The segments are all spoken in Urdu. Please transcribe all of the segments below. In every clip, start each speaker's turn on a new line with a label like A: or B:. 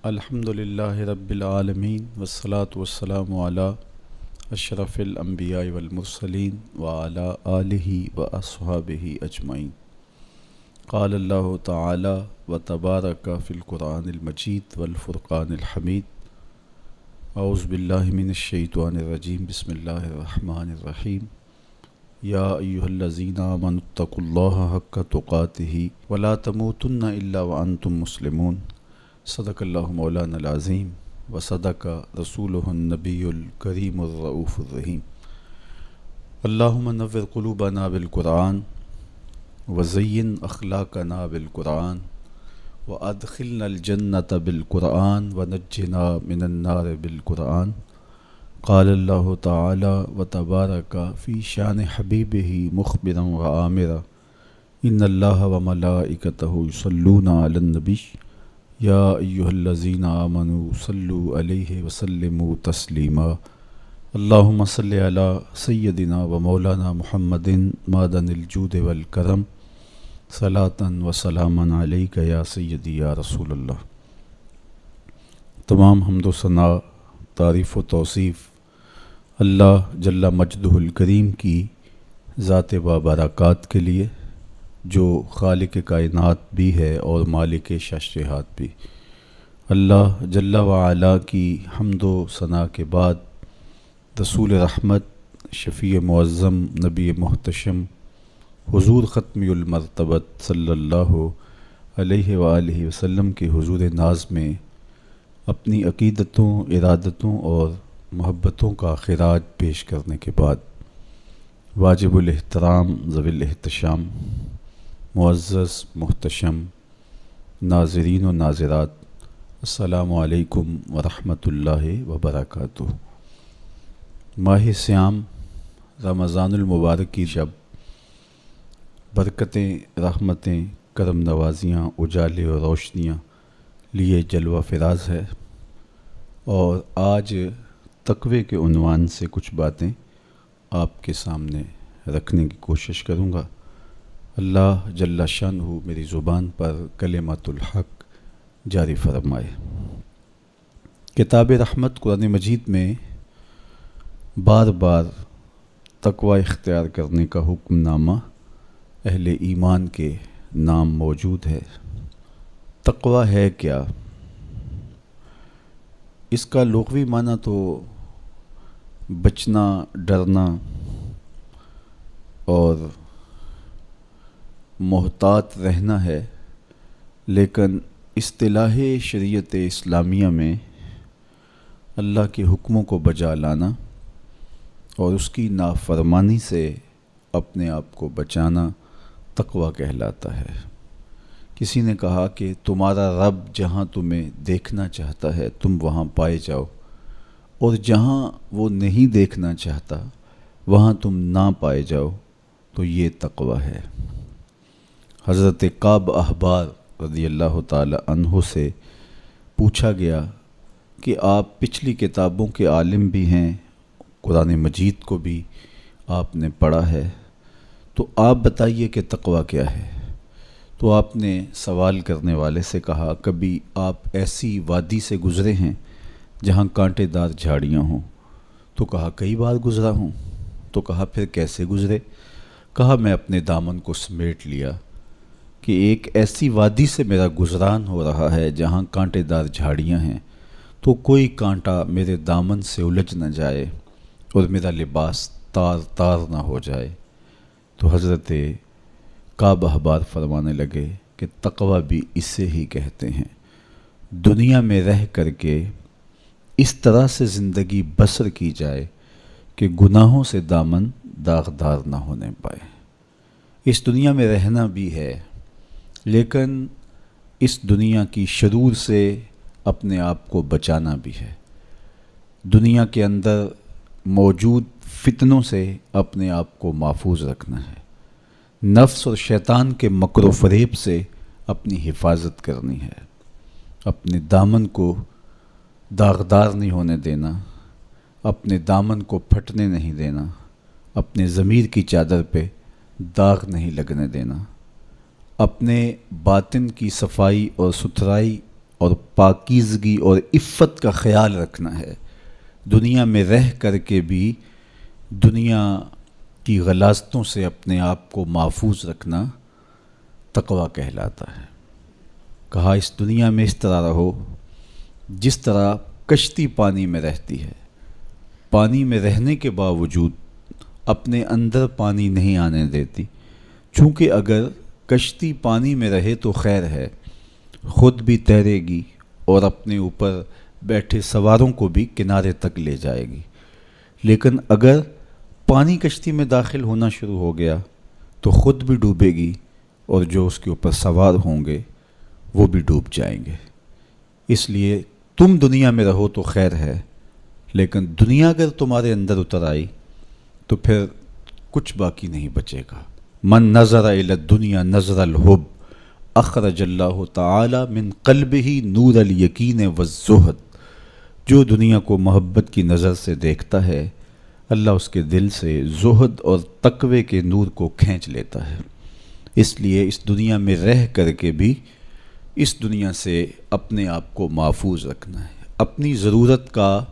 A: الحمد للہ رب العالمین والصلاة والسلام علی اشرف الانبیاء والمرسلین وعلی آلہ واصحابہ اجمعین۔ قال اللہ تعالی وتبارک فی القرآن المجید والفرقان الحمید۔ اعوذ باللہ من الشیطان الرجیم، بسم اللہ الرحمن الرحیم۔ یا ایہا الذین آمنوا اتقوا اللہ حق تقاتہ ولا تموتن الا وانتم مسلمون۔ صدق اللہ مولانا العظیم وصدق رسولہ النبی الکریم الرؤوف الرحیم۔ اللہم نور قلوبنا بالقرآن وزین اخلاقنا بالقرآن وادخلنا الجنة بالقرآن ونجنا من النار بالقرآن۔ قال اللہ تعالی وتبارک فی شان حبیبہ مخبرا وآمرا ان اللہ وملائکتہ یصلون علی النبی یا ایہا الذین آمنوا صلوا علیہ وسلموا تسلیما۔ اللہم صلی علی سیدنا و مولانا محمد معدن الجود والکرم صلاۃ و سلاما علیک یا سیدی یا رسول اللہ۔ تمام حمد و ثنا، تعریف و توصیف اللہ جل مجدہ الکریم کی ذات بابرکات کے لیے، جو خالق کائنات بھی ہے اور مالک ششرہات بھی۔ اللہ جل وعلا کی حمد و ثنا کے بعد رسول رحمت، شفیع معظم، نبی محتشم، حضور ختمی المرتبت صلی اللہ علیہ وآلہ وسلم کے حضور ناز میں اپنی عقیدتوں، ارادتوں اور محبتوں کا خراج پیش کرنے کے بعد واجب الاحترام ذوی الاحتشام، معزز محتشم ناظرین و ناظرات، السلام علیکم ورحمۃ اللہ وبرکاتہ۔ ماہ سیام رمضان المبارک کی شب برکتیں، رحمتیں، کرم نوازیاں، اجالے اور روشنیاں لیے جلوہ فراز ہے، اور آج تقوی کے عنوان سے کچھ باتیں آپ کے سامنے رکھنے کی کوشش کروں گا۔ اللہ جل شانہ میری زبان پر کلمۃ الحق جاری فرمائے۔ کتاب رحمت قرآن مجید میں بار بار تقوی اختیار کرنے کا حکم نامہ اہل ایمان کے نام موجود ہے۔ تقوی ہے کیا؟ اس کا لغوی معنی تو بچنا، ڈرنا اور محتاط رہنا ہے، لیکن اصطلاح شریعت اسلامیہ میں اللہ کے حکموں کو بجا لانا اور اس کی نافرمانی سے اپنے آپ کو بچانا تقوی کہلاتا ہے۔ کسی نے کہا کہ تمہارا رب جہاں تمہیں دیکھنا چاہتا ہے تم وہاں پائے جاؤ، اور جہاں وہ نہیں دیکھنا چاہتا وہاں تم نہ پائے جاؤ، تو یہ تقوی ہے۔ حضرت کعب احبار رضی اللہ تعالی عنہ سے پوچھا گیا کہ آپ پچھلی کتابوں کے عالم بھی ہیں، قرآن مجید کو بھی آپ نے پڑھا ہے، تو آپ بتائیے کہ تقوی کیا ہے؟ تو آپ نے سوال کرنے والے سے کہا، کبھی آپ ایسی وادی سے گزرے ہیں جہاں کانٹے دار جھاڑیاں ہوں؟ تو کہا کئی بار گزرا ہوں۔ تو کہا پھر کیسے گزرے؟ کہا میں اپنے دامن کو سمیٹ لیا کہ ایک ایسی وادی سے میرا گزران ہو رہا ہے جہاں کانٹے دار جھاڑیاں ہیں، تو کوئی کانٹا میرے دامن سے الجھ نہ جائے اور میرا لباس تار تار نہ ہو جائے۔ تو حضرت کعب احبار فرمانے لگے کہ تقوی بھی اسے ہی کہتے ہیں، دنیا میں رہ کر کے اس طرح سے زندگی بسر کی جائے کہ گناہوں سے دامن داغدار نہ ہونے پائے۔ اس دنیا میں رہنا بھی ہے، لیکن اس دنیا کی شرور سے اپنے آپ کو بچانا بھی ہے۔ دنیا کے اندر موجود فتنوں سے اپنے آپ کو محفوظ رکھنا ہے، نفس اور شیطان کے مکر و فریب سے اپنی حفاظت کرنی ہے، اپنے دامن کو داغدار نہیں ہونے دینا، اپنے دامن کو پھٹنے نہیں دینا، اپنے ضمیر کی چادر پہ داغ نہیں لگنے دینا، اپنے باطن کی صفائی اور ستھرائی اور پاکیزگی اور عفت کا خیال رکھنا ہے۔ دنیا میں رہ کر کے بھی دنیا کی غلاظتوں سے اپنے آپ کو محفوظ رکھنا تقویٰ کہلاتا ہے۔ کہا اس دنیا میں اس طرح رہو جس طرح کشتی پانی میں رہتی ہے، پانی میں رہنے کے باوجود اپنے اندر پانی نہیں آنے دیتی، چونکہ اگر کشتی پانی میں رہے تو خیر ہے، خود بھی تیرے گی اور اپنے اوپر بیٹھے سواروں کو بھی کنارے تک لے جائے گی، لیکن اگر پانی کشتی میں داخل ہونا شروع ہو گیا تو خود بھی ڈوبے گی اور جو اس کے اوپر سوار ہوں گے وہ بھی ڈوب جائیں گے۔ اس لیے تم دنیا میں رہو تو خیر ہے، لیکن دنیا اگر تمہارے اندر اتر آئی تو پھر کچھ باقی نہیں بچے گا۔ من نظر الی الدنیا نظر الحب اخرج اللہ تعالی من قلبہ نور الیقین والزہد۔ جو دنیا کو محبت کی نظر سے دیکھتا ہے، اللہ اس کے دل سے زہد اور تقوی کے نور کو کھینچ لیتا ہے۔ اس لیے اس دنیا میں رہ کر کے بھی اس دنیا سے اپنے آپ کو محفوظ رکھنا ہے۔ اپنی ضرورت کا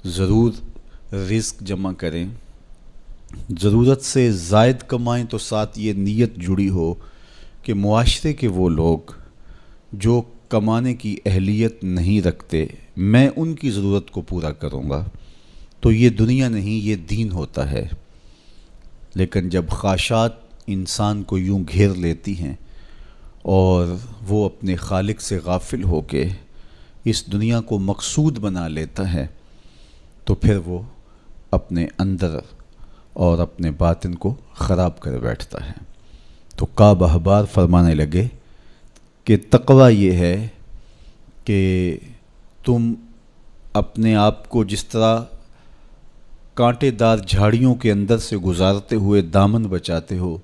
A: ضرور رزق جمع کریں، ضرورت سے زائد کمائیں تو ساتھ یہ نیت جڑی ہو کہ معاشرے کے وہ لوگ جو کمانے کی اہلیت نہیں رکھتے میں ان کی ضرورت کو پورا کروں گا، تو یہ دنیا نہیں، یہ دین ہوتا ہے۔ لیکن جب خواہشات انسان کو یوں گھیر لیتی ہیں اور وہ اپنے خالق سے غافل ہو کے اس دنیا کو مقصود بنا لیتا ہے تو پھر وہ اپنے اندر اور اپنے باطن کو خراب کر بیٹھتا ہے۔ تو کعب احبار فرمانے لگے کہ تقویٰ یہ ہے کہ تم اپنے آپ کو جس طرح کانٹے دار جھاڑیوں کے اندر سے گزارتے ہوئے دامن بچاتے ہو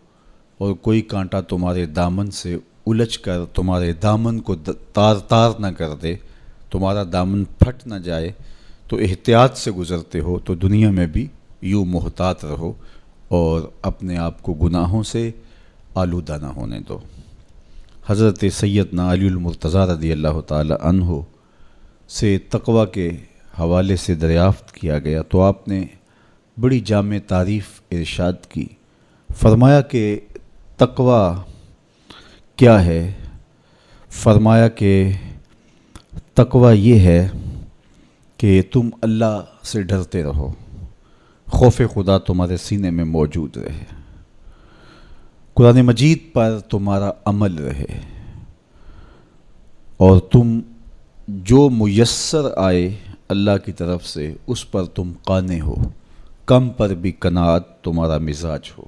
A: اور کوئی کانٹا تمہارے دامن سے الجھ کر تمہارے دامن کو تار تار نہ کر دے، تمہارا دامن پھٹ نہ جائے، تو احتیاط سے گزرتے ہو، تو دنیا میں بھی یوں محتاط رہو اور اپنے آپ کو گناہوں سے آلودہ نہ ہونے دو۔ حضرت سیدنا علی المرتضیٰ رضی اللہ تعالی عنہ سے تقویٰ کے حوالے سے دریافت کیا گیا تو آپ نے بڑی جامع تعریف ارشاد کی۔ فرمایا کہ تقویٰ کیا ہے؟ فرمایا کہ تقویٰ یہ ہے کہ تم اللہ سے ڈرتے رہو، خوف خدا تمہارے سینے میں موجود رہے، قرآن مجید پر تمہارا عمل رہے، اور تم جو میسر آئے اللہ کی طرف سے اس پر تم قانع ہو، کم پر بھی قناعت تمہارا مزاج ہو۔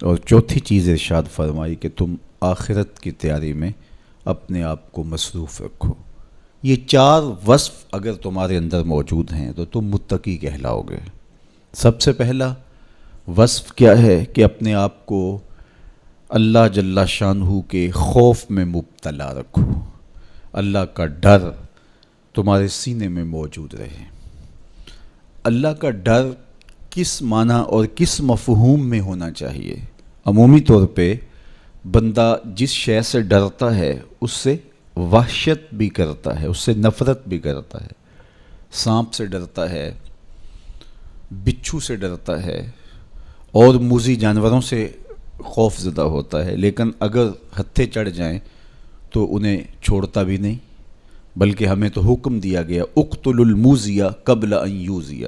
A: اور چوتھی چیز ارشاد فرمائی کہ تم آخرت کی تیاری میں اپنے آپ کو مصروف رکھو۔ یہ چار وصف اگر تمہارے اندر موجود ہیں تو تم متقی کہلاؤ گے۔ سب سے پہلا وصف کیا ہے کہ اپنے آپ کو اللہ جل شانہ کے خوف میں مبتلا رکھو، اللہ کا ڈر تمہارے سینے میں موجود رہے۔ اللہ کا ڈر کس معنی اور کس مفہوم میں ہونا چاہیے؟ عمومی طور پہ بندہ جس شے سے ڈرتا ہے اس سے وحشت بھی کرتا ہے، اس سے نفرت بھی کرتا ہے۔ سانپ سے ڈرتا ہے، بچھو سے ڈرتا ہے اور موذی جانوروں سے خوف زدہ ہوتا ہے، لیکن اگر ہتھے چڑھ جائیں تو انہیں چھوڑتا بھی نہیں، بلکہ ہمیں تو حکم دیا گیا اقتلوا الموذی قبل ان یوذی،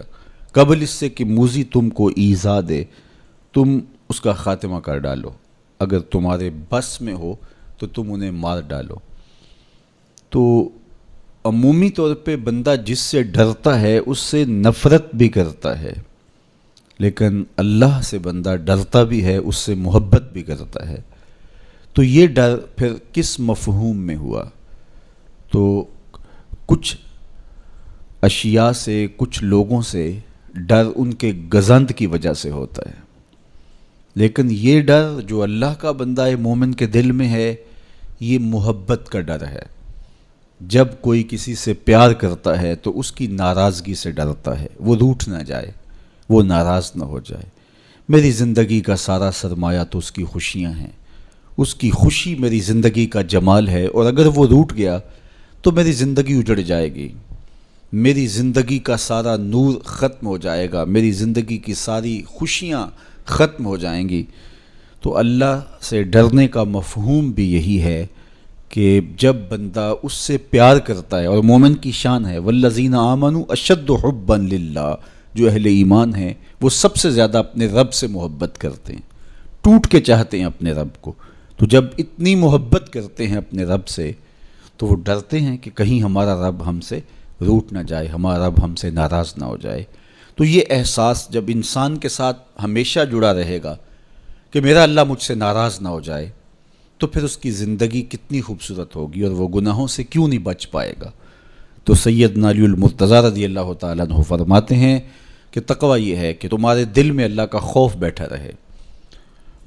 A: قبل اس سے کہ موذی تم کو ایذا دے تم اس کا خاتمہ کر ڈالو، اگر تمہارے بس میں ہو تو تم انہیں مار ڈالو۔ تو عمومی طور پہ بندہ جس سے ڈرتا ہے اس سے نفرت بھی کرتا ہے، لیکن اللہ سے بندہ ڈرتا بھی ہے، اس سے محبت بھی کرتا ہے۔ تو یہ ڈر پھر کس مفہوم میں ہوا؟ تو کچھ اشیاء سے، کچھ لوگوں سے ڈر ان کے گزند کی وجہ سے ہوتا ہے، لیکن یہ ڈر جو اللہ کا بندہ مومن کے دل میں ہے یہ محبت کا ڈر ہے۔ جب کوئی کسی سے پیار کرتا ہے تو اس کی ناراضگی سے ڈرتا ہے، وہ روٹھ نہ جائے، وہ ناراض نہ ہو جائے۔ میری زندگی کا سارا سرمایہ تو اس کی خوشیاں ہیں، اس کی خوشی میری زندگی کا جمال ہے، اور اگر وہ روٹھ گیا تو میری زندگی اجڑ جائے گی، میری زندگی کا سارا نور ختم ہو جائے گا، میری زندگی کی ساری خوشیاں ختم ہو جائیں گی۔ تو اللہ سے ڈرنے کا مفہوم بھی یہی ہے کہ جب بندہ اس سے پیار کرتا ہے، اور مومن کی شان ہے والذین آمنوا اشد حبا للہ، جو اہل ایمان ہیں وہ سب سے زیادہ اپنے رب سے محبت کرتے ہیں، ٹوٹ کے چاہتے ہیں اپنے رب کو۔ تو جب اتنی محبت کرتے ہیں اپنے رب سے تو وہ ڈرتے ہیں کہ کہیں ہمارا رب ہم سے روٹ نہ جائے، ہمارا رب ہم سے ناراض نہ ہو جائے۔ تو یہ احساس جب انسان کے ساتھ ہمیشہ جڑا رہے گا کہ میرا اللہ مجھ سے ناراض نہ ہو جائے، تو پھر اس کی زندگی کتنی خوبصورت ہوگی اور وہ گناہوں سے کیوں نہیں بچ پائے گا۔ تو سیدنا علی المرتضیٰ رضی اللہ تعالیٰ عنہ فرماتے ہیں کہ تقوی یہ ہے کہ تمہارے دل میں اللہ کا خوف بیٹھا رہے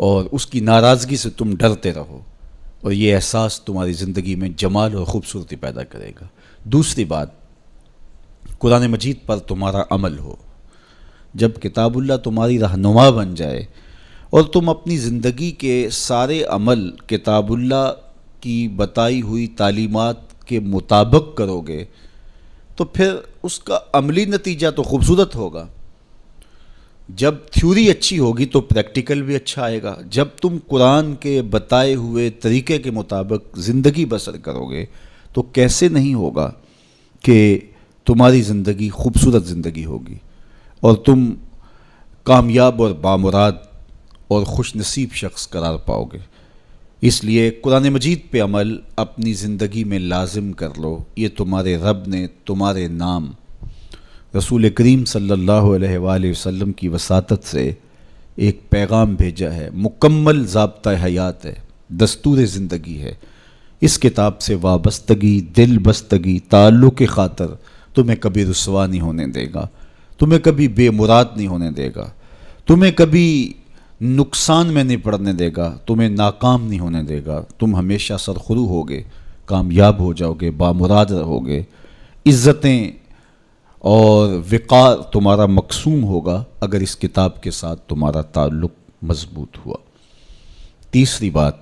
A: اور اس کی ناراضگی سے تم ڈرتے رہو، اور یہ احساس تمہاری زندگی میں جمال اور خوبصورتی پیدا کرے گا۔ دوسری بات، قرآن مجید پر تمہارا عمل ہو۔ جب کتاب اللہ تمہاری رہنما بن جائے اور تم اپنی زندگی کے سارے عمل کتاب اللہ کی بتائی ہوئی تعلیمات کے مطابق کرو گے تو پھر اس کا عملی نتیجہ تو خوبصورت ہوگا۔ جب تھیوری اچھی ہوگی تو پریکٹیکل بھی اچھا آئے گا۔ جب تم قرآن کے بتائے ہوئے طریقے کے مطابق زندگی بسر کرو گے تو کیسے نہیں ہوگا کہ تمہاری زندگی خوبصورت زندگی ہوگی اور تم کامیاب اور بامراد اور خوش نصیب شخص قرار پاؤ گے۔ اس لیے قرآن مجید پہ عمل اپنی زندگی میں لازم کر لو۔ یہ تمہارے رب نے تمہارے نام رسول کریم صلی اللہ علیہ وآلہ وسلم کی وساطت سے ایک پیغام بھیجا ہے، مکمل ضابطہ حیات ہے، دستور زندگی ہے۔ اس کتاب سے وابستگی، دل بستگی، تعلق کی خاطر تمہیں کبھی رسوا نہیں ہونے دے گا، تمہیں کبھی بے مراد نہیں ہونے دے گا، تمہیں کبھی نقصان میں نہیں پڑنے دے گا، تمہیں ناکام نہیں ہونے دے گا۔ تم ہمیشہ سرخرو ہوگے، کامیاب ہو جاؤ گے، بامراد رہو گے، عزتیں اور وقار تمہارا مقسوم ہوگا اگر اس کتاب کے ساتھ تمہارا تعلق مضبوط ہوا۔ تیسری بات،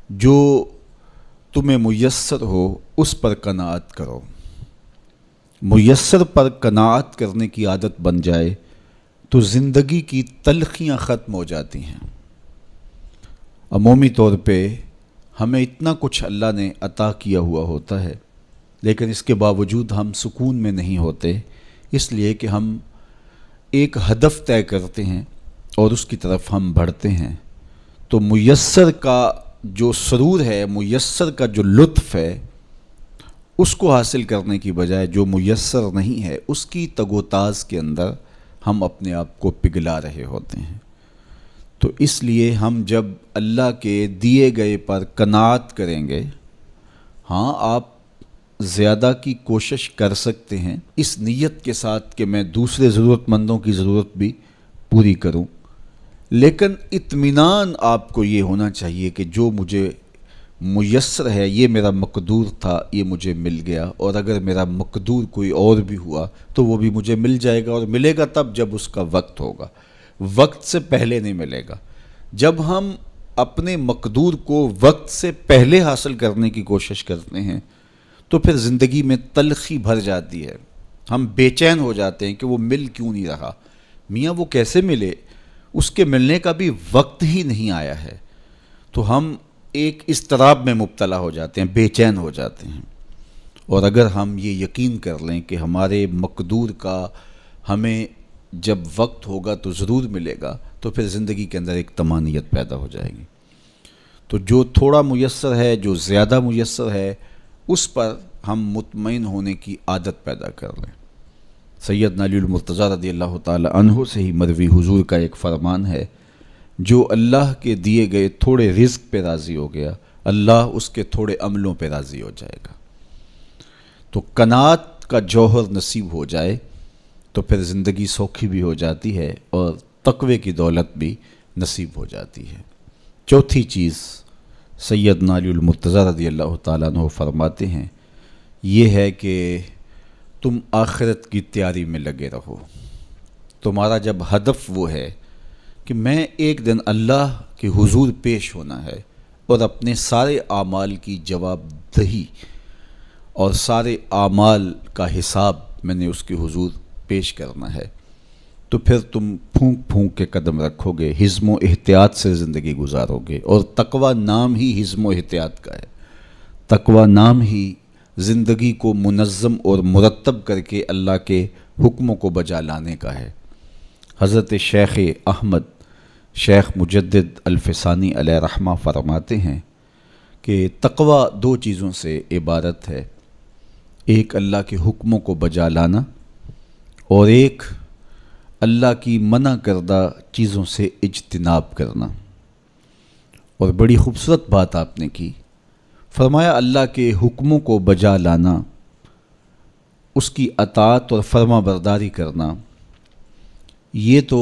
A: جو تمہیں میسر ہو اس پر قناعت کرو۔ میسر پر قناعت کرنے کی عادت بن جائے تو زندگی کی تلخیاں ختم ہو جاتی ہیں۔ عمومی طور پہ ہمیں اتنا کچھ اللہ نے عطا کیا ہوا ہوتا ہے، لیکن اس کے باوجود ہم سکون میں نہیں ہوتے، اس لیے کہ ہم ایک ہدف طے کرتے ہیں اور اس کی طرف ہم بڑھتے ہیں۔ تو میسر کا جو سرور ہے، میسر کا جو لطف ہے، اس کو حاصل کرنے کی بجائے جو میسر نہیں ہے اس کی تگ و تاز کے اندر ہم اپنے آپ کو پگھلا رہے ہوتے ہیں۔ تو اس لیے ہم جب اللہ کے دیے گئے پر قناعت کریں گے، ہاں آپ زیادہ کی کوشش کر سکتے ہیں اس نیت کے ساتھ کہ میں دوسرے ضرورت مندوں کی ضرورت بھی پوری کروں، لیکن اطمینان آپ کو یہ ہونا چاہیے کہ جو مجھے میسر ہے، یہ میرا مقدور تھا، یہ مجھے مل گیا، اور اگر میرا مقدور کوئی اور بھی ہوا تو وہ بھی مجھے مل جائے گا، اور ملے گا تب جب اس کا وقت ہوگا، وقت سے پہلے نہیں ملے گا۔ جب ہم اپنے مقدور کو وقت سے پہلے حاصل کرنے کی کوشش کرتے ہیں تو پھر زندگی میں تلخی بھر جاتی ہے، ہم بے چین ہو جاتے ہیں کہ وہ مل کیوں نہیں رہا، میاں وہ کیسے ملے، اس کے ملنے کا بھی وقت ہی نہیں آیا ہے۔ تو ہم ایک اضطراب میں مبتلا ہو جاتے ہیں، بے چین ہو جاتے ہیں۔ اور اگر ہم یہ یقین کر لیں کہ ہمارے مقدور کا ہمیں جب وقت ہوگا تو ضرور ملے گا، تو پھر زندگی کے اندر ایک طمانینت پیدا ہو جائے گی۔ تو جو تھوڑا میسر ہے، جو زیادہ میسر ہے، اس پر ہم مطمئن ہونے کی عادت پیدا کر لیں۔ سیدنا علی المرتضیٰ رضی اللہ تعالی عنہ سے ہی مروی حضور کا ایک فرمان ہے، جو اللہ کے دیے گئے تھوڑے رزق پہ راضی ہو گیا، اللہ اس کے تھوڑے عملوں پہ راضی ہو جائے گا۔ تو قناعت کا جوہر نصیب ہو جائے تو پھر زندگی سوکھی بھی ہو جاتی ہے اور تقوی کی دولت بھی نصیب ہو جاتی ہے۔ چوتھی چیز سیدنا علی المرتضیٰ رضی اللہ تعالیٰ عنہ فرماتے ہیں، یہ ہے کہ تم آخرت کی تیاری میں لگے رہو۔ تمہارا جب ہدف وہ ہے کہ میں ایک دن اللہ کے حضور پیش ہونا ہے اور اپنے سارے اعمال کی جواب دہی اور سارے اعمال کا حساب میں نے اس کے حضور پیش کرنا ہے، تو پھر تم پھونک پھونک کے قدم رکھو گے، حزم و احتیاط سے زندگی گزارو گے۔ اور تقوی نام ہی حزم و احتیاط کا ہے، تقوی نام ہی زندگی کو منظم اور مرتب کر کے اللہ کے حکموں کو بجا لانے کا ہے۔ حضرت شیخ احمد شیخ مجدد الفسانی علیہ رحمہ فرماتے ہیں کہ تقوی دو چیزوں سے عبارت ہے، ایک اللہ کے حکموں کو بجا لانا اور ایک اللہ کی منع کردہ چیزوں سے اجتناب کرنا۔ اور بڑی خوبصورت بات آپ نے کی، فرمایا اللہ کے حکموں کو بجا لانا، اس کی اطاعت اور فرما برداری کرنا، یہ تو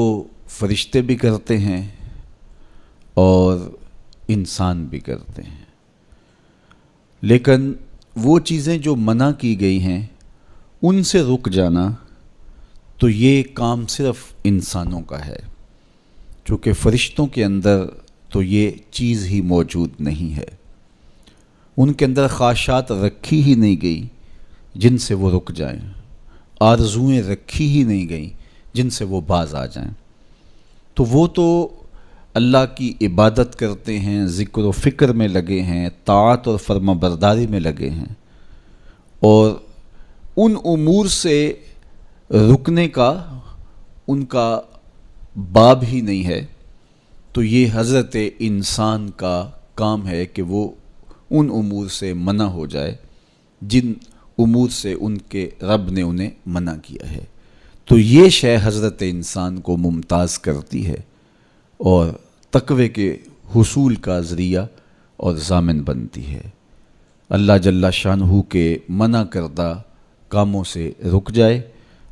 A: فرشتے بھی کرتے ہیں اور انسان بھی کرتے ہیں، لیکن وہ چیزیں جو منع کی گئی ہیں ان سے رک جانا تو یہ کام صرف انسانوں کا ہے، چونکہ فرشتوں کے اندر تو یہ چیز ہی موجود نہیں ہے، ان کے اندر خواہشات رکھی ہی نہیں گئی جن سے وہ رک جائیں، آرزوئیں رکھی ہی نہیں گئیں جن سے وہ باز آ جائیں۔ تو وہ تو اللہ کی عبادت کرتے ہیں، ذکر و فکر میں لگے ہیں، طاعت اور فرما برداری میں لگے ہیں، اور ان امور سے رکنے کا ان کا باب ہی نہیں ہے، تو یہ حضرت انسان کا کام ہے کہ وہ ان امور سے منع ہو جائے جن امور سے ان کے رب نے انہیں منع کیا ہے۔ تو یہ شے حضرت انسان کو ممتاز کرتی ہے اور تقوی کے حصول کا ذریعہ اور ضامن بنتی ہے۔ اللہ جل شانہ کے منع کردہ کاموں سے رک جائے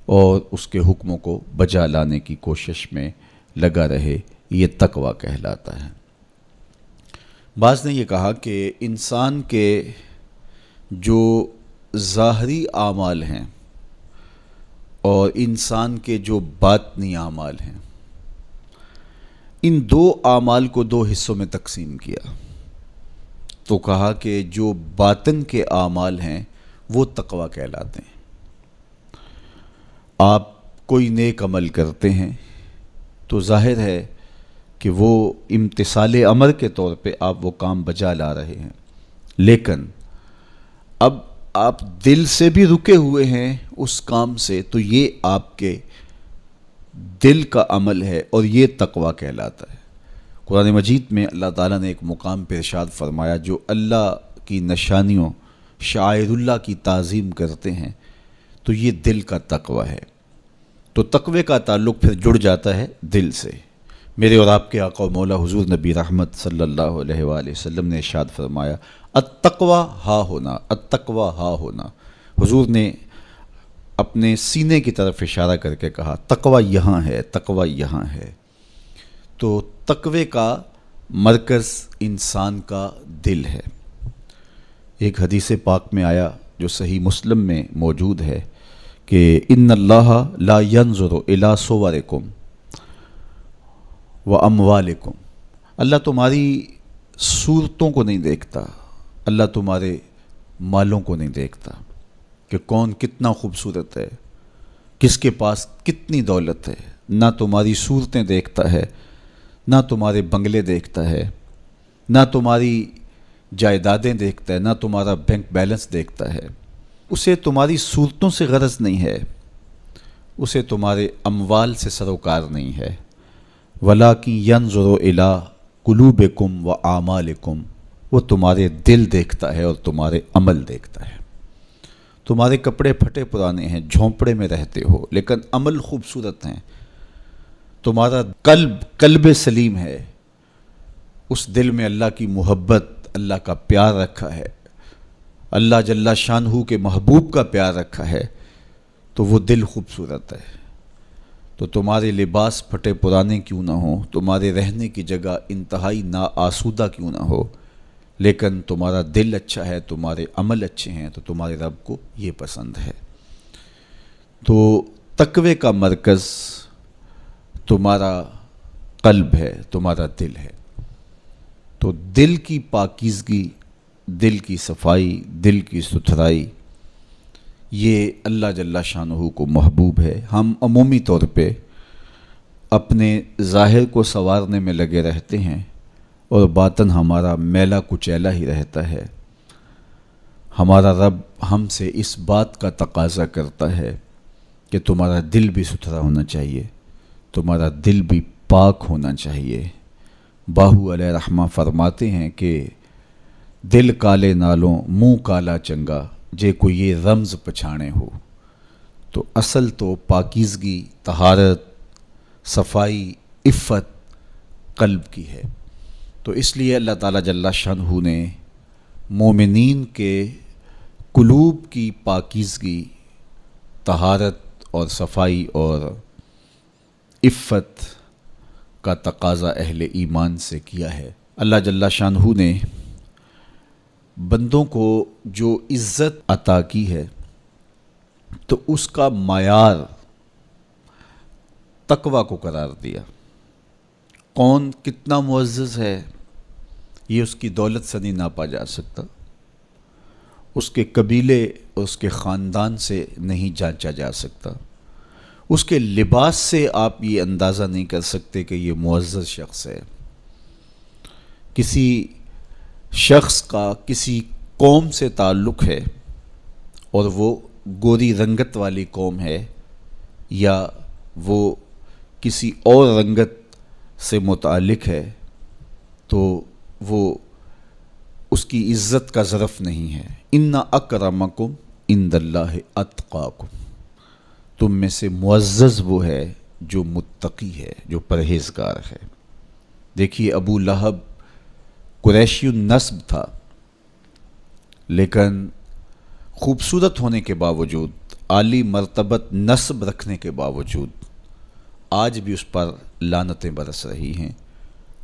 A: اور اس کے حکموں کو بجا لانے کی کوشش میں لگا رہے، یہ تقوی کہلاتا ہے۔ بعض نے یہ کہا کہ انسان کے جو ظاہری اعمال ہیں اور انسان کے جو باطنی اعمال ہیں، ان دو اعمال کو دو حصوں میں تقسیم کیا، تو کہا کہ جو باطن کے اعمال ہیں وہ تقوی کہلاتے ہیں۔ آپ کوئی نیک عمل کرتے ہیں تو ظاہر ہے کہ وہ امتثال امر کے طور پہ آپ وہ کام بجا لا رہے ہیں، لیکن اب آپ دل سے بھی رکے ہوئے ہیں اس کام سے، تو یہ آپ کے دل کا عمل ہے اور یہ تقوی کہلاتا ہے۔ قرآن مجید میں اللہ تعالیٰ نے ایک مقام پہ ارشاد فرمایا، جو اللہ کی نشانیوں شعائر اللہ کی تعظیم کرتے ہیں تو یہ دل کا تقوی ہے۔ تو تقوی کا تعلق پھر جڑ جاتا ہے دل سے۔ میرے اور آپ کے آقا و مولا حضور نبی رحمت صلی اللہ علیہ وآلہ وسلم نے ارشاد فرمایا، التقوی ہا ہونا، التقوی ہا ہونا۔ حضور نے اپنے سینے کی طرف اشارہ کر کے کہا تقوی یہاں ہے، تقوی یہاں ہے۔ تو تقوی کا مرکز انسان کا دل ہے۔ ایک حدیث پاک میں آیا جو صحیح مسلم میں موجود ہے کہ ان اللہ لا ينظر الى صورکم واموالکم، اللہ تمہاری صورتوں کو نہیں دیکھتا، اللہ تمہارے مالوں کو نہیں دیکھتا کہ کون کتنا خوبصورت ہے، کس کے پاس کتنی دولت ہے، نہ تمہاری صورتیں دیکھتا ہے، نہ تمہارے بنگلے دیکھتا ہے، نہ تمہاری جائیدادیں دیکھتا ہے، نہ تمہارا بینک بیلنس دیکھتا ہے۔ اسے تمہاری صورتوں سے غرض نہیں ہے، اسے تمہارے اموال سے سروکار نہیں ہے، وَلَٰكِن يَنظُرُ إِلَىٰ قُلُوبِكُمْ وَأَعْمَالِكُمْ، وہ تمہارے دل دیکھتا ہے اور تمہارے عمل دیکھتا ہے۔ تمہارے کپڑے پھٹے پرانے ہیں، جھونپڑے میں رہتے ہو، لیکن عمل خوبصورت ہیں، تمہارا قلب سلیم ہے، اس دل میں اللہ کی محبت، اللہ کا پیار رکھا ہے، اللہ جل شانہ کے محبوب کا پیار رکھا ہے، تو وہ دل خوبصورت ہے۔ تو تمہارے لباس پھٹے پرانے کیوں نہ ہوں، تمہارے رہنے کی جگہ انتہائی ناآسودہ کیوں نہ ہو، لیکن تمہارا دل اچھا ہے، تمہارے عمل اچھے ہیں، تو تمہارے رب کو یہ پسند ہے۔ تو تقوی کا مرکز تمہارا قلب ہے، تمہارا دل ہے۔ تو دل کی پاکیزگی، دل کی صفائی، دل کی ستھرائی یہ اللہ جل شانہ کو محبوب ہے۔ ہم عمومی طور پہ اپنے ظاہر کو سنوارنے میں لگے رہتے ہیں اور باطن ہمارا میلا کچیلا ہی رہتا ہے۔ ہمارا رب ہم سے اس بات کا تقاضا کرتا ہے کہ تمہارا دل بھی ستھرا ہونا چاہیے، تمہارا دل بھی پاک ہونا چاہیے۔ باہو علیہ رحمہ فرماتے ہیں کہ دل کالے نالوں منہ کالا چنگا، جے کوئی یہ رمز پچھانے ہو۔ تو اصل تو پاکیزگی، طہارت، صفائی، عفت قلب کی ہے۔ تو اس لیے اللہ تعالیٰ جل شانہ نے مومنین کے قلوب کی پاکیزگی، طہارت اور صفائی اور عفت کا تقاضا اہل ایمان سے کیا ہے۔ اللہ جل شانہ نے بندوں کو جو عزت عطا کی ہے تو اس کا معیار تقویٰ کو قرار دیا۔ کون کتنا معزز ہے یہ اس کی دولت سے نہیں ناپا جا سکتا، اس کے قبیلے اس کے خاندان سے نہیں جانچا جا سکتا، اس کے لباس سے آپ یہ اندازہ نہیں کر سکتے کہ یہ معزز شخص ہے۔ کسی شخص کا کسی قوم سے تعلق ہے اور وہ گوری رنگت والی قوم ہے یا وہ کسی اور رنگت سے متعلق ہے تو وہ اس کی عزت کا ظرف نہیں ہے۔ ان اکرمکم عند اللہ اتقاکم، تم میں سے معزز وہ ہے جو متقی ہے، جو پرہیزگار ہے۔ دیکھیے ابو لہب قریشی النسب تھا، لیکن خوبصورت ہونے کے باوجود، عالی مرتبت نسب رکھنے کے باوجود آج بھی اس پر لعنتیں برس رہی ہیں۔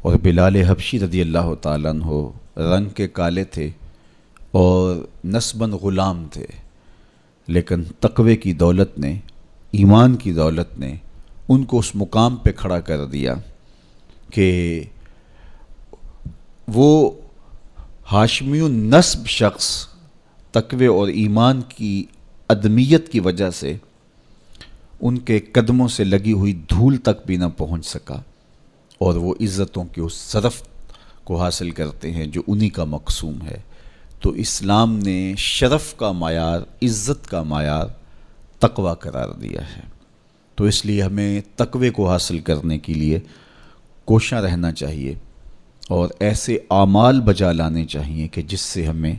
A: اور بلال حبشی رضی اللہ تعالیٰ عنہ رنگ کے کالے تھے اور نسباً غلام تھے، لیکن تقوی کی دولت نے، ایمان کی دولت نے ان کو اس مقام پہ کھڑا کر دیا کہ وہ ہاشمی النسب شخص تقوی اور ایمان کی عدمیت کی وجہ سے ان کے قدموں سے لگی ہوئی دھول تک بھی نہ پہنچ سکا، اور وہ عزتوں کے اس شرف کو حاصل کرتے ہیں جو انہی کا مقسوم ہے۔ تو اسلام نے شرف کا معیار، عزت کا معیار تقوی قرار دیا ہے۔ تو اس لیے ہمیں تقوی کو حاصل کرنے کے لیے کوشاں رہنا چاہیے اور ایسے اعمال بجا لانے چاہیے کہ جس سے ہمیں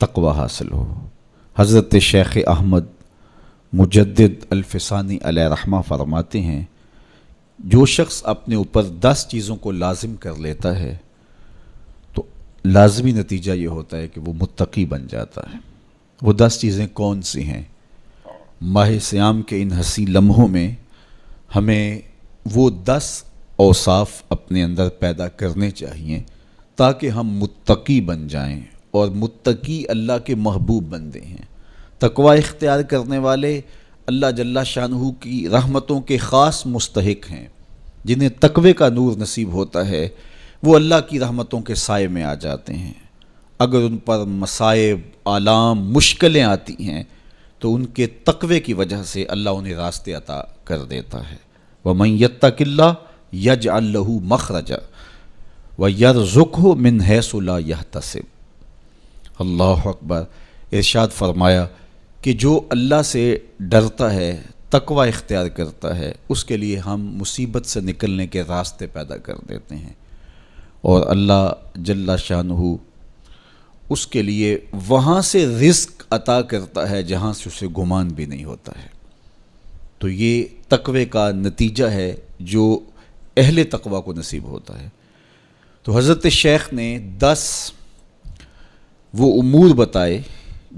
A: تقوی حاصل ہو۔ حضرت شیخ احمد مجدد الفسانی علیہ رحمہ فرماتے ہیں، جو شخص اپنے اوپر 10 چیزوں کو لازم کر لیتا ہے تو لازمی نتیجہ یہ ہوتا ہے کہ وہ متقی بن جاتا ہے۔ وہ 10 چیزیں کون سی ہیں؟ ماہ صیام کے ان حسین لمحوں میں ہمیں وہ 10 اوصاف اپنے اندر پیدا کرنے چاہیے تاکہ ہم متقی بن جائیں، اور متقی اللہ کے محبوب بندے ہیں۔ تقوی اختیار کرنے والے اللہ جل شانہ کی رحمتوں کے خاص مستحق ہیں۔ جنہیں تقوی کا نور نصیب ہوتا ہے وہ اللہ کی رحمتوں کے سائے میں آ جاتے ہیں۔ اگر ان پر مصائب، آلام، مشکلیں آتی ہیں تو ان کے تقوی کی وجہ سے اللہ انہیں راستے عطا کر دیتا ہے۔ وَمَن يَتَّقِ اللَّهَ يَجْعَل لَّهُ مَخْرَجًا وَيَرْزُقْهُ مِنْ حَيْثُ لَا يَحْتَسِبُ۔ اللہ اکبر۔ ارشاد فرمایا کہ جو اللہ سے ڈرتا ہے، تقوی اختیار کرتا ہے، اس کے لیے ہم مصیبت سے نکلنے کے راستے پیدا کر دیتے ہیں، اور اللہ جل شانہ اس کے لیے وہاں سے رزق عطا کرتا ہے جہاں سے اسے گمان بھی نہیں ہوتا ہے۔ تو یہ تقوی کا نتیجہ ہے جو اہل تقوی کو نصیب ہوتا ہے۔ تو حضرت شیخ نے 10 وہ امور بتائے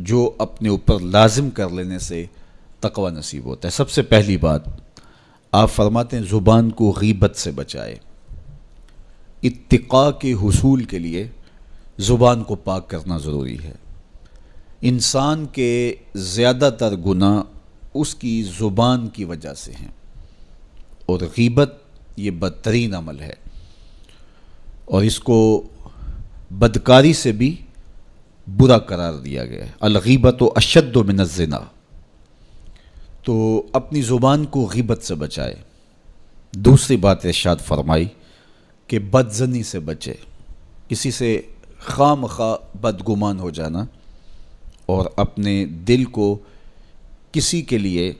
A: جو اپنے اوپر لازم کر لینے سے تقوی نصیب ہوتا ہے۔ سب سے پہلی بات آپ فرماتے ہیں زبان کو غیبت سے بچائے۔ اتقاء کے حصول کے لیے زبان کو پاک کرنا ضروری ہے۔ انسان کے زیادہ تر گناہ اس کی زبان کی وجہ سے ہیں، اور غیبت یہ بدترین عمل ہے، اور اس کو بدکاری سے بھی برا قرار دیا گیا ہے۔ الغیبت اشد من الزنا، تو اپنی زبان کو غیبت سے بچائے۔ دوسری بات ارشاد فرمائی کہ بدظنی سے بچے، کسی سے خواہ مخواہ بدگمان ہو جانا اور اپنے دل کو کسی کے لیے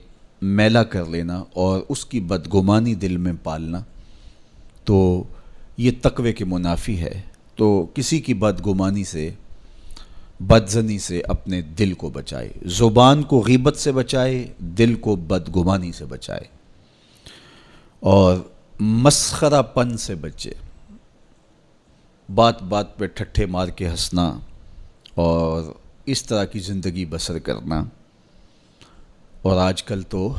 A: میلا کر لینا اور اس کی بدگمانی دل میں پالنا، تو یہ تقوی کے منافی ہے۔ تو کسی کی بدگمانی سے، بدظنی سے اپنے دل کو بچائے، زبان کو غیبت سے بچائے، دل کو بدگمانی سے بچائے، اور مسخرہ پن سے بچے، بات بات پہ ٹھٹھے مار کے ہنسنا اور اس طرح کی زندگی بسر کرنا۔ اور آج کل تو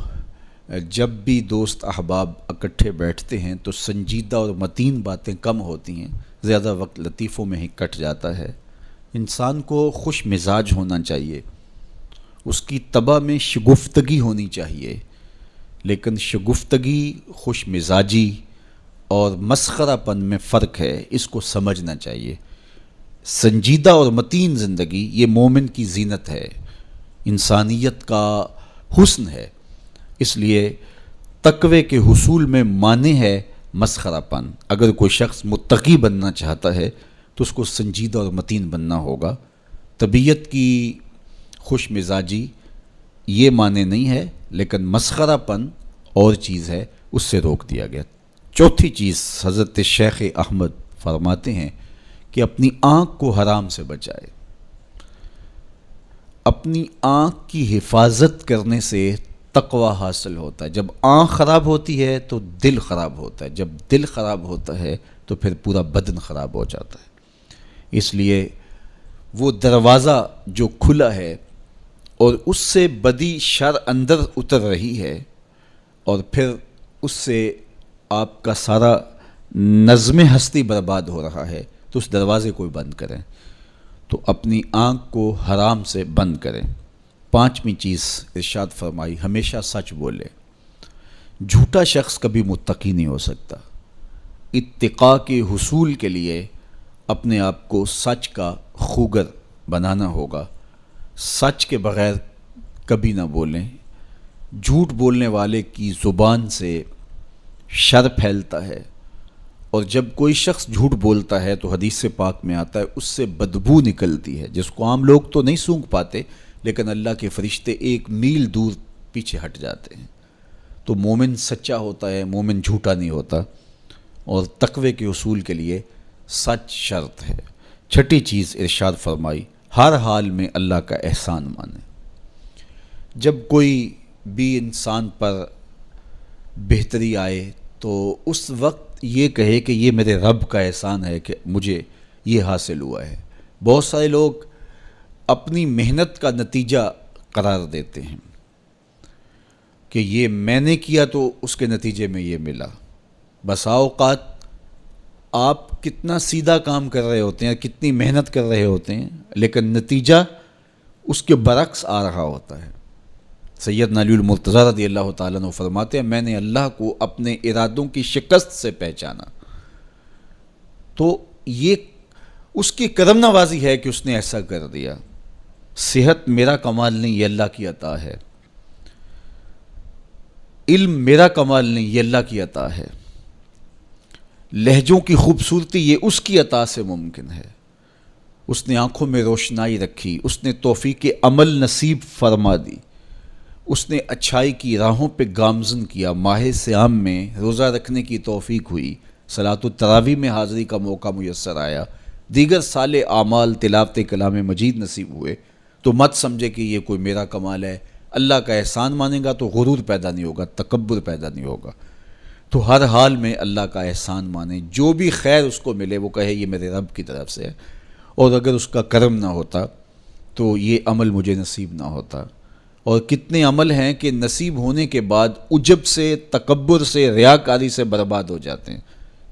A: جب بھی دوست احباب اکٹھے بیٹھتے ہیں تو سنجیدہ اور متین باتیں کم ہوتی ہیں، زیادہ وقت لطیفوں میں ہی کٹ جاتا ہے۔ انسان کو خوش مزاج ہونا چاہیے، اس کی طبع میں شگفتگی ہونی چاہیے، لیکن شگفتگی، خوش مزاجی اور مسخرہ پن میں فرق ہے، اس کو سمجھنا چاہیے۔ سنجیدہ اور متین زندگی یہ مومن کی زینت ہے، انسانیت کا حسن ہے۔ اس لیے تقوی کے حصول میں مانع ہے مسخرہ پن۔ اگر کوئی شخص متقی بننا چاہتا ہے تو اس کو سنجیدہ اور متین بننا ہوگا۔ طبیعت کی خوش مزاجی یہ معنی نہیں ہے، لیکن مسخرہ پن اور چیز ہے، اس سے روک دیا گیا۔ چوتھی چیز حضرت شیخ احمد فرماتے ہیں کہ اپنی آنکھ کو حرام سے بچائے۔ اپنی آنکھ کی حفاظت کرنے سے تقوی حاصل ہوتا ہے۔ جب آنکھ خراب ہوتی ہے تو دل خراب ہوتا ہے، جب دل خراب ہوتا ہے تو پھر پورا بدن خراب ہو جاتا ہے۔ اس لیے وہ دروازہ جو کھلا ہے اور اس سے بدی شر اندر اتر رہی ہے اور پھر اس سے آپ کا سارا نظم ہستی برباد ہو رہا ہے، تو اس دروازے کو بند کریں، تو اپنی آنکھ کو حرام سے بند کریں۔ پانچویں چیز ارشاد فرمائی، ہمیشہ سچ بولے۔ جھوٹا شخص کبھی متقی نہیں ہو سکتا۔ اتقاء کے حصول کے لیے اپنے آپ کو سچ کا خوگر بنانا ہوگا۔ سچ کے بغیر کبھی نہ بولیں۔ جھوٹ بولنے والے کی زبان سے شر پھیلتا ہے، اور جب کوئی شخص جھوٹ بولتا ہے تو حدیث پاک میں آتا ہے اس سے بدبو نکلتی ہے، جس کو عام لوگ تو نہیں سونگھ پاتے، لیکن اللہ کے فرشتے 1 میل دور پیچھے ہٹ جاتے ہیں۔ تو مومن سچا ہوتا ہے، مومن جھوٹا نہیں ہوتا، اور تقوی کے اصول کے لیے سچ شرط ہے۔ چھٹی چیز ارشاد فرمائی، ہر حال میں اللہ کا احسان مانے۔ جب کوئی بھی انسان پر بہتری آئے تو اس وقت یہ کہے کہ یہ میرے رب کا احسان ہے کہ مجھے یہ حاصل ہوا ہے۔ بہت سارے لوگ اپنی محنت کا نتیجہ قرار دیتے ہیں کہ یہ میں نے کیا تو اس کے نتیجے میں یہ ملا۔ بسا اوقات آپ کتنا سیدھا کام کر رہے ہوتے ہیں، کتنی محنت کر رہے ہوتے ہیں، لیکن نتیجہ اس کے برعکس آ رہا ہوتا ہے۔ سیدنا علی المرتضیٰ رضی اللہ تعالیٰ عنہ فرماتے ہیں، میں نے اللہ کو اپنے ارادوں کی شکست سے پہچانا، تو یہ اس کی کرم نوازی ہے کہ اس نے ایسا کر دیا۔ صحت میرا کمال نہیں، یہ اللہ کی عطا ہے۔ علم میرا کمال نہیں، یہ اللہ کی عطا ہے۔ لہجوں کی خوبصورتی یہ اس کی عطا سے ممکن ہے۔ اس نے آنکھوں میں روشنائی رکھی، اس نے توفیق عمل نصیب فرما دی، اس نے اچھائی کی راہوں پہ گامزن کیا۔ ماہ صیام میں روزہ رکھنے کی توفیق ہوئی، صلاۃ التراویح میں حاضری کا موقع میسر آیا، دیگر صالح اعمال تلاوت کلام مجید نصیب ہوئے، تو مت سمجھے کہ یہ کوئی میرا کمال ہے۔ اللہ کا احسان مانے گا تو غرور پیدا نہیں ہوگا، تکبر پیدا نہیں ہوگا۔ تو ہر حال میں اللہ کا احسان مانے، جو بھی خیر اس کو ملے وہ کہے یہ میرے رب کی طرف سے ہے، اور اگر اس کا کرم نہ ہوتا تو یہ عمل مجھے نصیب نہ ہوتا۔ اور کتنے عمل ہیں کہ نصیب ہونے کے بعد عجب سے، تکبر سے، ریاکاری سے برباد ہو جاتے ہیں۔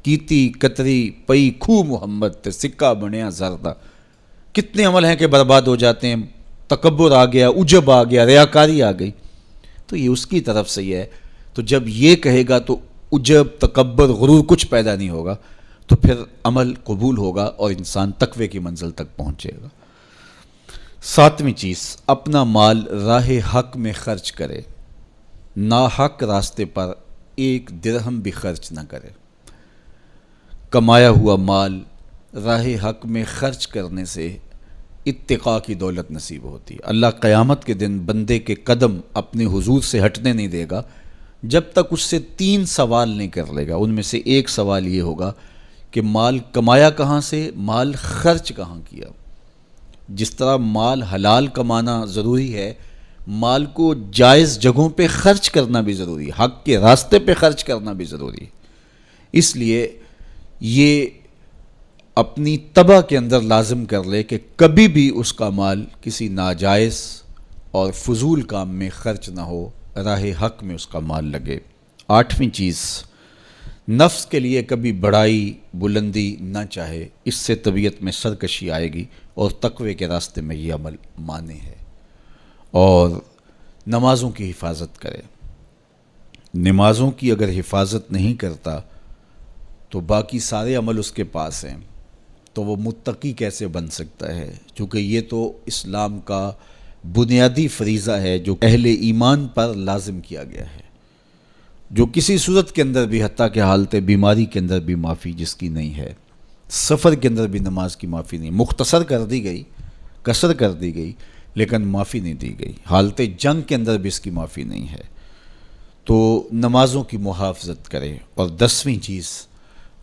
A: کیتی کتری پئی کھو محمد تے سکہ بنیا زردہ، کتنے عمل ہیں کہ برباد ہو جاتے ہیں، تکبر آ گیا، عجب آ گیا، ریاکاری آ گئی، تو یہ اس کی طرف سے ہی ہے۔ تو جب یہ کہے گا تو عجب، تکبر، غرور کچھ پیدا نہیں ہوگا، تو پھر عمل قبول ہوگا اور انسان تقوی کی منزل تک پہنچے گا۔ ساتویں چیز، اپنا مال راہ حق میں خرچ کرے۔ ناحق راستے پر ایک درہم بھی خرچ نہ کرے۔ کمایا ہوا مال راہ حق میں خرچ کرنے سے اتقاء کی دولت نصیب ہوتی ہے۔ اللہ قیامت کے دن بندے کے قدم اپنے حضور سے ہٹنے نہیں دے گا جب تک اس سے 3 سوال نہیں کر لے گا۔ ان میں سے ایک سوال یہ ہوگا کہ مال کمایا کہاں سے، مال خرچ کہاں کیا۔ جس طرح مال حلال کمانا ضروری ہے، مال کو جائز جگہوں پہ خرچ کرنا بھی ضروری ہے، حق کے راستے پہ خرچ کرنا بھی ضروری ہے۔ اس لیے یہ اپنی طبع کے اندر لازم کر لے کہ کبھی بھی اس کا مال کسی ناجائز اور فضول کام میں خرچ نہ ہو، راہ حق میں اس کا مال لگے۔ 8ویں چیز، نفس کے لیے کبھی بڑائی بلندی نہ چاہے، اس سے طبیعت میں سرکشی آئے گی اور تقوی کے راستے میں یہ عمل مانے ہے۔ اور نمازوں کی حفاظت کرے۔ نمازوں کی اگر حفاظت نہیں کرتا تو باقی سارے عمل اس کے پاس ہیں، تو وہ متقی کیسے بن سکتا ہے؟ چونکہ یہ تو اسلام کا بنیادی فریضہ ہے جو اہل ایمان پر لازم کیا گیا ہے، جو کسی صورت کے اندر بھی، حتیٰ کہ حالت بیماری کے اندر بھی معافی جس کی نہیں ہے، سفر کے اندر بھی نماز کی معافی نہیں، مختصر کر دی گئی، قصر کر دی گئی، لیکن معافی نہیں دی گئی۔ حالت جنگ کے اندر بھی اس کی معافی نہیں ہے۔ تو نمازوں کی محافظت کرے۔ اور 10ویں چیز،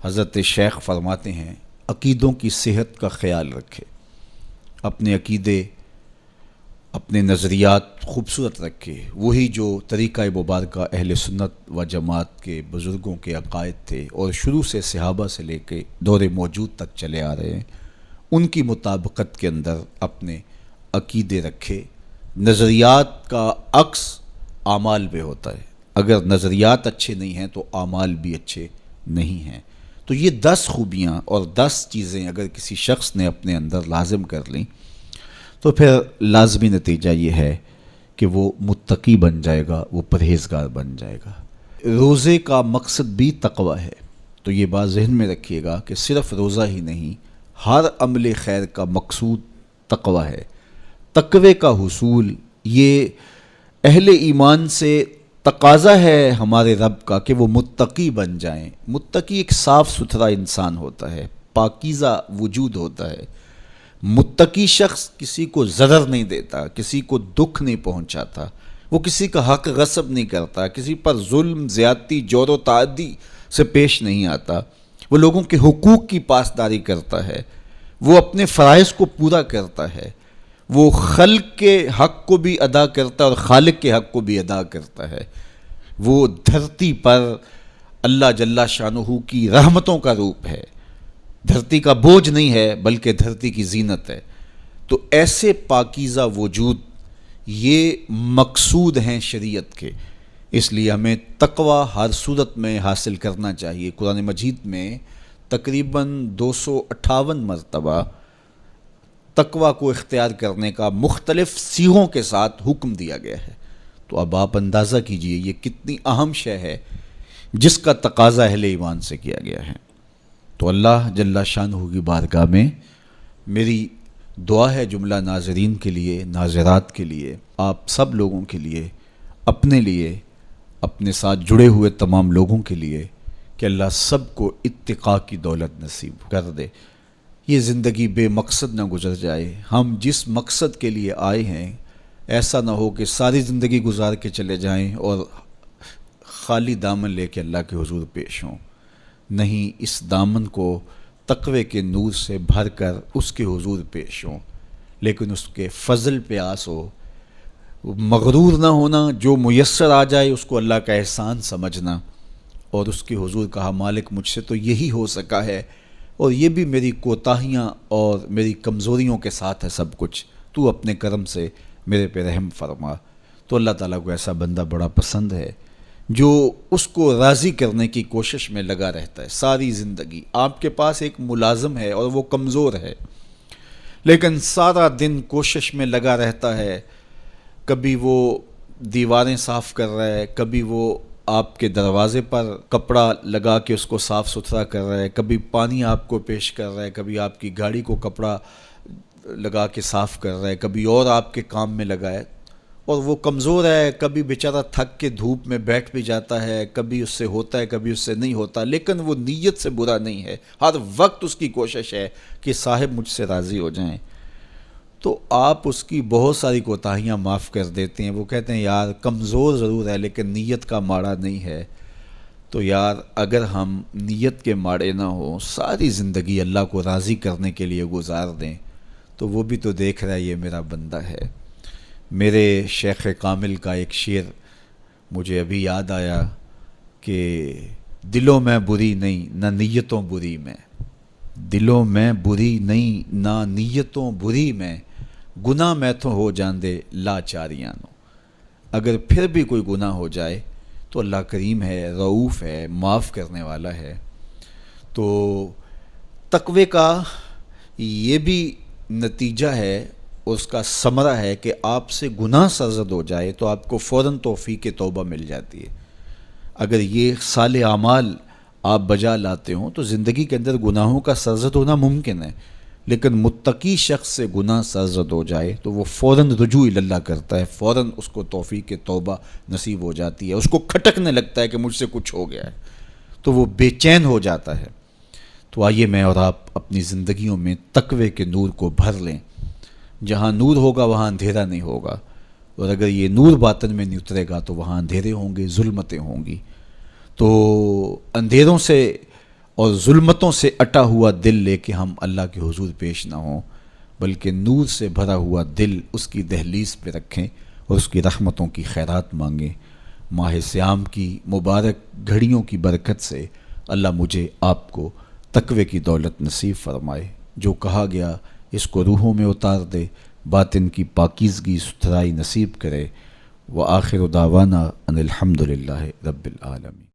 A: حضرت شیخ فرماتے ہیں عقیدوں کی صحت کا خیال رکھے، اپنے عقیدے، اپنے نظریات خوبصورت رکھے، وہی جو طریقہ مبارکہ اہل سنت و جماعت کے بزرگوں کے عقائد تھے اور شروع سے صحابہ سے لے کے دور موجود تک چلے آ رہے ہیں، ان کی مطابقت کے اندر اپنے عقیدے رکھے۔ نظریات کا عکس اعمال پہ ہوتا ہے، اگر نظریات اچھے نہیں ہیں تو اعمال بھی اچھے نہیں ہیں۔ تو یہ 10 خوبیاں اور 10 چیزیں اگر کسی شخص نے اپنے اندر لازم کر لیں تو پھر لازمی نتیجہ یہ ہے کہ وہ متقی بن جائے گا، وہ پرہیزگار بن جائے گا۔ روزے کا مقصد بھی تقوی ہے، تو یہ بات ذہن میں رکھیے گا کہ صرف روزہ ہی نہیں، ہر عمل خیر کا مقصود تقوی ہے۔ تقوی کا حصول یہ اہل ایمان سے تقاضا ہے ہمارے رب کا کہ وہ متقی بن جائیں۔ متقی ایک صاف ستھرا انسان ہوتا ہے، پاکیزہ وجود ہوتا ہے۔ متقی شخص کسی کو ضرر نہیں دیتا، کسی کو دکھ نہیں پہنچاتا، وہ کسی کا حق غصب نہیں کرتا، کسی پر ظلم، زیادتی، جور و تعدی سے پیش نہیں آتا، وہ لوگوں کے حقوق کی پاسداری کرتا ہے، وہ اپنے فرائض کو پورا کرتا ہے، وہ خلق کے حق کو بھی ادا کرتا ہے اور خالق کے حق کو بھی ادا کرتا ہے۔ وہ دھرتی پر اللہ جل شانہ کی رحمتوں کا روپ ہے، دھرتی کا بوجھ نہیں ہے بلکہ دھرتی کی زینت ہے۔ تو ایسے پاکیزہ وجود یہ مقصود ہیں شریعت کے، اس لیے ہمیں تقوی ہر صورت میں حاصل کرنا چاہیے۔ قرآن مجید میں تقریباً 258 مرتبہ تقوی کو اختیار کرنے کا مختلف صیغوں کے ساتھ حکم دیا گیا ہے۔ تو اب آپ اندازہ کیجئے یہ کتنی اہم شے ہے جس کا تقاضا اہل ایمان سے کیا گیا ہے۔ تو اللہ جل شانہ کی بارگاہ میں میری دعا ہے جملہ ناظرین کے لیے، ناظرات کے لیے، آپ سب لوگوں کے لیے، اپنے لیے، اپنے ساتھ جڑے ہوئے تمام لوگوں کے لیے کہ اللہ سب کو اتقاء کی دولت نصیب کر دے۔ یہ زندگی بے مقصد نہ گزر جائے۔ ہم جس مقصد کے لیے آئے ہیں ایسا نہ ہو کہ ساری زندگی گزار کے چلے جائیں اور خالی دامن لے کے اللہ کے حضور پیش ہوں۔ نہیں، اس دامن کو تقوی کے نور سے بھر کر اس کے حضور پیش ہوں، لیکن اس کے فضل پہ آس ہو، مغرور نہ ہونا، جو میسر آ جائے اس کو اللہ کا احسان سمجھنا، اور اس کے حضور کہا مالک مجھ سے تو یہی ہو سکا ہے، اور یہ بھی میری کوتاہیاں اور میری کمزوریوں کے ساتھ ہے سب کچھ، تو اپنے کرم سے میرے پہ رحم فرما۔ تو اللہ تعالیٰ کو ایسا بندہ بڑا پسند ہے جو اس کو راضی کرنے کی کوشش میں لگا رہتا ہے ساری زندگی۔ آپ کے پاس ایک ملازم ہے اور وہ کمزور ہے، لیکن سارا دن کوشش میں لگا رہتا ہے، کبھی وہ دیواریں صاف کر رہا ہے، کبھی وہ آپ کے دروازے پر کپڑا لگا کے اس کو صاف ستھرا کر رہا ہے، کبھی پانی آپ کو پیش کر رہا ہے، کبھی آپ کی گاڑی کو کپڑا لگا کے صاف کر رہا ہے، کبھی اور آپ کے کام میں لگا ہے، اور وہ کمزور ہے، کبھی بیچارہ تھک کے دھوپ میں بیٹھ بھی جاتا ہے، کبھی اس سے ہوتا ہے کبھی اس سے نہیں ہوتا، لیکن وہ نیت سے برا نہیں ہے، ہر وقت اس کی کوشش ہے کہ صاحب مجھ سے راضی ہو جائیں، تو آپ اس کی بہت ساری کوتاہیاں معاف کر دیتے ہیں۔ وہ کہتے ہیں یار کمزور ضرور ہے لیکن نیت کا ماڑا نہیں ہے۔ تو یار اگر ہم نیت کے ماڑے نہ ہوں، ساری زندگی اللہ کو راضی کرنے کے لیے گزار دیں، تو وہ بھی تو دیکھ رہا ہے یہ میرا بندہ ہے۔ میرے شیخ کامل کا ایک شعر مجھے ابھی یاد آیا کہ دلوں میں بری نہیں نہ نیتوں بری میں، دلوں میں بری نہیں نہ نیتوں بری میں، گناہ میں تو ہو جاندے لاچاریاں نو۔ اگر پھر بھی کوئی گناہ ہو جائے تو اللہ کریم ہے، رؤوف ہے، معاف کرنے والا ہے۔ تو تقوی کا یہ بھی نتیجہ ہے، اس کا ثمرہ ہے کہ آپ سے گناہ سرزد ہو جائے تو آپ کو فوراً توفیق توبہ مل جاتی ہے۔ اگر یہ صالح اعمال آپ بجا لاتے ہوں تو زندگی کے اندر گناہوں کا سرزد ہونا ممکن ہے، لیکن متقی شخص سے گناہ سرزد ہو جائے تو وہ فوراً رجوع اللہ کرتا ہے، فوراً اس کو توفیق توبہ نصیب ہو جاتی ہے، اس کو کھٹکنے لگتا ہے کہ مجھ سے کچھ ہو گیا ہے، تو وہ بے چین ہو جاتا ہے۔ تو آئیے میں اور آپ اپنی زندگیوں میں تقوی کے نور کو بھر لیں۔ جہاں نور ہوگا وہاں اندھیرا نہیں ہوگا، اور اگر یہ نور باطن میں نہیں اترے گا تو وہاں اندھیرے ہوں گے، ظلمتیں ہوں گی۔ تو اندھیروں سے اور ظلمتوں سے اٹا ہوا دل لے کے ہم اللہ کے حضور پیش نہ ہوں، بلکہ نور سے بھرا ہوا دل اس کی دہلیز پہ رکھیں اور اس کی رحمتوں کی خیرات مانگیں۔ ماہ صیام کی مبارک گھڑیوں کی برکت سے اللہ مجھے آپ کو تقوی کی دولت نصیب فرمائے۔ جو کہا گیا اس کو روحوں میں اتار دے، باطن کی پاکیزگی ستھرائی نصیب کرے۔ وآخر دعوانا ان الحمد للہ رب العالمین۔